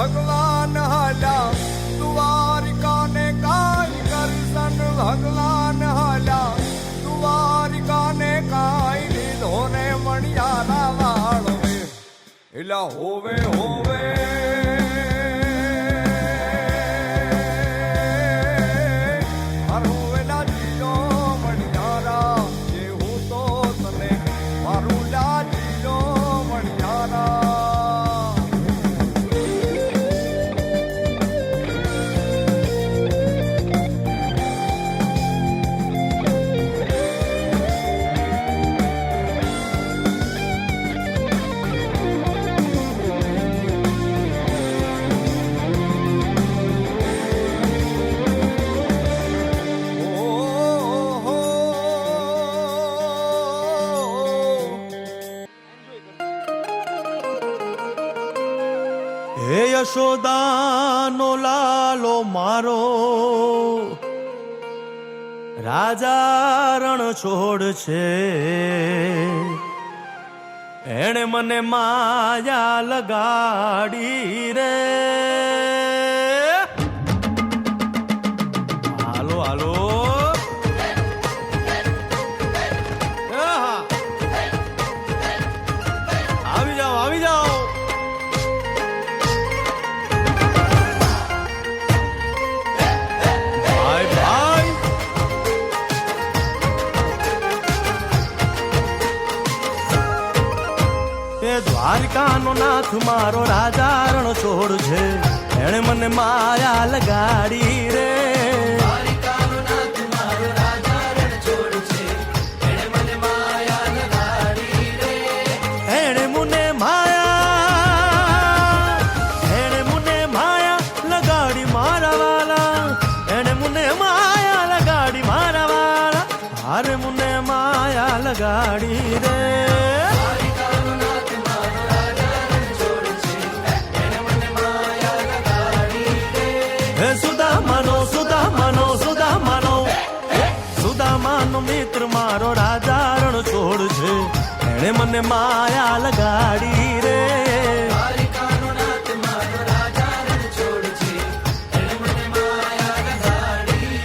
ભગવાન હાલ્યા દ્વારિકાને કાંઈ કરશન ભગવાન હાલ્યા દ્વારિકાને કાંઈ લીધો ને મણિયારા વાળવે એલા હોવે હોવે હે યશોદાનો લાલો મારો રાજા રણ છોડ છે એણે મને માયા લગાડી રે હાલો હાલો આવી જાઓ આવી જાઓ દ્વારિકાનો નાથ મારો રાજા રણ છોડ છે એણે મને માયા લગાડી રે દ્વારિકાનો નાથ મારો રાજા રણ છોડ છે એણે મને માયા લગાડી રે એણે મને માયા લગાડી મારા વાલા એણે મને માયા લગાડી મારા વાલા હારે મને માયા લગાડી રે સુદામાનો મિત્ર મારો રાજા રણ છોડ છે એણે મને માયા લગાડી રે દ્વારિકાનો નાથ મારો રાજા રણ છોડ છે એણે મને માયા લગાડી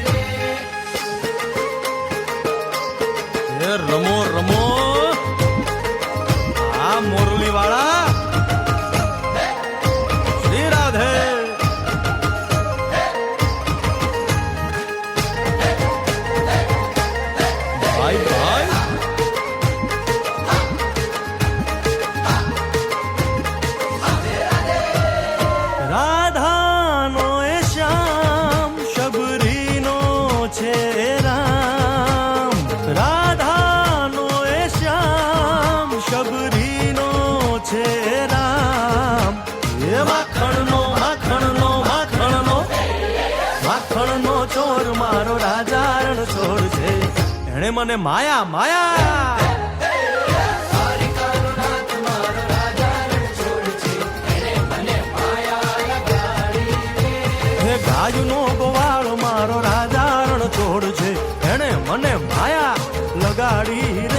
રે રમો રમો આ મોરલી વાળા શ્રી રાધે રાધાનો એ શ્યામ શબરીનો છે રામ રાધાનો એ શ્યામ શબરીનો છે રામ એ માખણનો માખણનો માખણનો માખણનો ચોર મારો રાજા રણ છોડ છે એણે મને માયા માયા ગાયનો ગોવાળ મારો રાજા રણ છોડ છે એણે મને માયા લગાડી રે